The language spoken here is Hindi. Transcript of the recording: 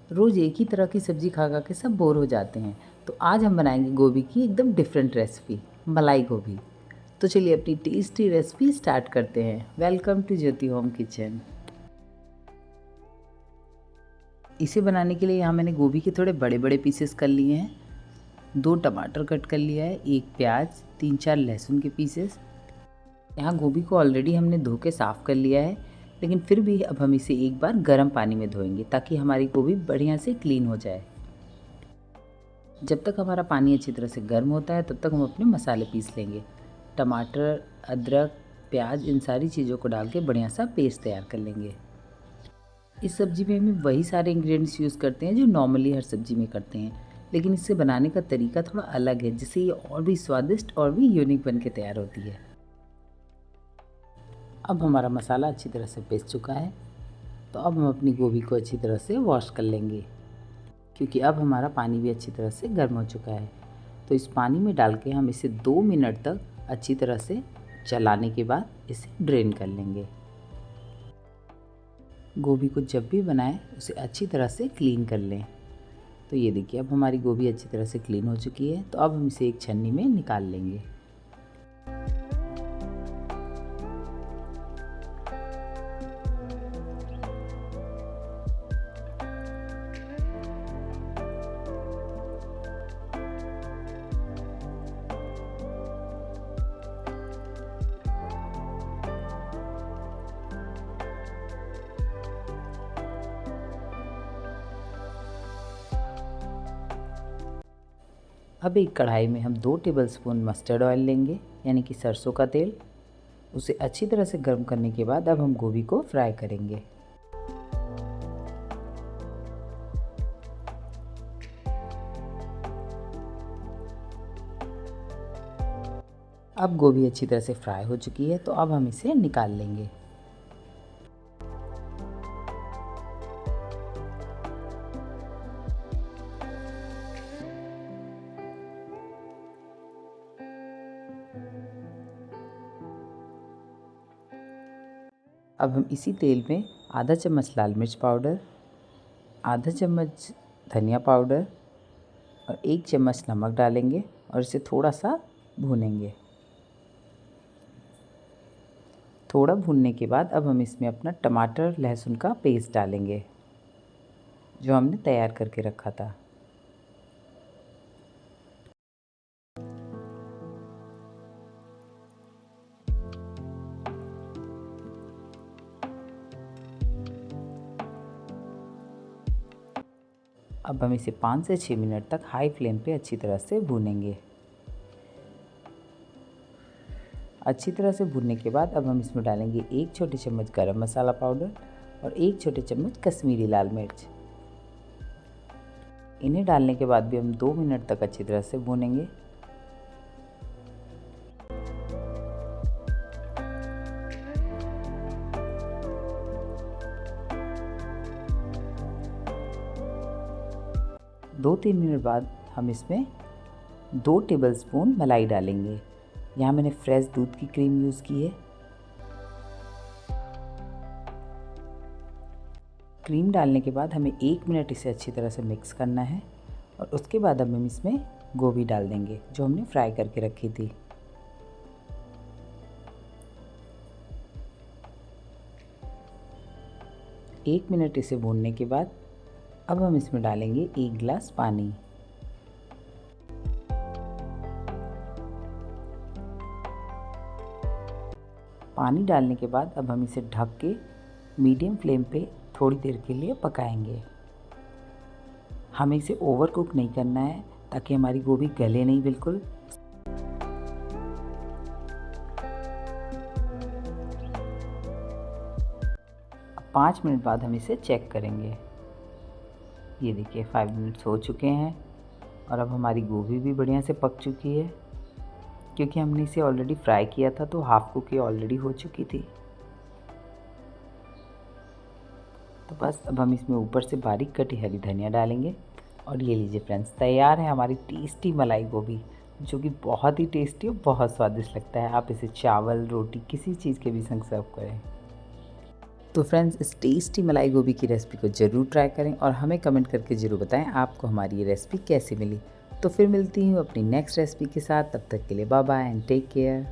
रोज़ एक ही तरह की सब्ज़ी खा खा के सब बोर हो जाते हैं। तो आज हम बनाएंगे गोभी की एकदम डिफरेंट रेसिपी, मलाई गोभी। तो चलिए अपनी टेस्टी रेसिपी स्टार्ट करते हैं। Welcome to Jyoti home kitchen. इसे बनाने के लिए यहाँ मैंने गोभी के थोड़े बड़े बड़े पीसेस कर लिए हैं। 2 टमाटर कट कर लिया है, 1 प्याज, 3-4 लहसुन के पीसेस। यहाँ गोभी को ऑलरेडी हमने धो के साफ़ कर लिया है, लेकिन फिर भी अब हम इसे एक बार गर्म पानी में धोएंगे ताकि हमारी गोभी बढ़िया से क्लीन हो जाए। जब तक हमारा पानी अच्छी तरह से गर्म होता है तब तक हम अपने मसाले पीस लेंगे। टमाटर, अदरक, प्याज, इन सारी चीज़ों को डाल के बढ़िया सा पेस्ट तैयार कर लेंगे। इस सब्ज़ी में हम वही सारे इंग्रेडिएंट्स यूज़ करते हैं जो नॉर्मली हर सब्ज़ी में करते हैं, लेकिन इसे बनाने का तरीका थोड़ा अलग है, जिससे ये और भी स्वादिष्ट और भी यूनिक बन के तैयार होती है। अब हमारा मसाला अच्छी तरह से पिस चुका है, तो अब हम अपनी गोभी को अच्छी तरह से वॉश कर लेंगे, क्योंकि अब हमारा पानी भी अच्छी तरह से गर्म हो चुका है। तो इस पानी में डाल के हम इसे 2 मिनट तक अच्छी तरह से चलाने के बाद इसे ड्रेन कर लेंगे। गोभी को जब भी बनाएं उसे अच्छी तरह से क्लीन कर लें। तो ये देखिए, अब हमारी गोभी अच्छी तरह से क्लीन हो चुकी है। तो अब हम इसे एक छन्नी में निकाल लेंगे। अब एक कढ़ाई में हम 2 टेबलस्पून मस्टर्ड ऑयल लेंगे, यानी कि सरसों का तेल। उसे अच्छी तरह से गर्म करने के बाद अब हम गोभी को फ्राई करेंगे। अब गोभी अच्छी तरह से फ्राई हो चुकी है, तो अब हम इसे निकाल लेंगे। अब हम इसी तेल में आधा चम्मच लाल मिर्च पाउडर, आधा चम्मच धनिया पाउडर और 1 चम्मच नमक डालेंगे और इसे थोड़ा सा भूनेंगे। थोड़ा भूनने के बाद अब हम इसमें अपना टमाटर लहसुन का पेस्ट डालेंगे, जो हमने तैयार करके रखा था। अब हम इसे 5 से 6 मिनट तक हाई फ्लेम पे अच्छी तरह से भूनेंगे। अच्छी तरह से भूनने के बाद अब हम इसमें डालेंगे 1 छोटी चम्मच गरम मसाला पाउडर और 1 छोटे चम्मच कश्मीरी लाल मिर्च। इन्हें डालने के बाद भी हम 2 मिनट तक अच्छी तरह से भूनेंगे। दो 3 मिनट बाद हम इसमें 2 टेबलस्पून मलाई डालेंगे। यहाँ मैंने फ्रेश दूध की क्रीम यूज़ की है। क्रीम डालने के बाद हमें 1 मिनट इसे अच्छी तरह से मिक्स करना है और उसके बाद अब हम इसमें गोभी डाल देंगे, जो हमने फ्राई करके रखी थी। एक मिनट इसे भूनने के बाद अब हम इसमें डालेंगे 1 गिलास पानी। पानी डालने के बाद अब हम इसे ढक के मीडियम फ्लेम पे थोड़ी देर के लिए पकाएंगे। हमें इसे ओवर कुक नहीं करना है ताकि हमारी गोभी गले नहीं बिल्कुल। 5 मिनट बाद हम इसे चेक करेंगे। ये देखिए 5 मिनट्स हो चुके हैं और अब हमारी गोभी भी बढ़िया से पक चुकी है, क्योंकि हमने इसे ऑलरेडी फ्राई किया था तो हाफ कुक ये ऑलरेडी हो चुकी थी। तो बस अब हम इसमें ऊपर से बारीक कटी हरी धनिया डालेंगे और ये लीजिए फ्रेंड्स, तैयार है हमारी टेस्टी मलाई गोभी, जो कि बहुत ही टेस्टी और बहुत स्वादिष्ट लगता है। आप इसे चावल, रोटी, किसी चीज़ के भी संग सर्व करें। तो फ्रेंड्स, इस टेस्टी मलाई गोभी की रेसिपी को ज़रूर ट्राई करें और हमें कमेंट करके ज़रूर बताएं आपको हमारी ये रेसिपी कैसी मिली। तो फिर मिलती हूँ अपनी नेक्स्ट रेसिपी के साथ, तब तक के लिए bye bye and take care.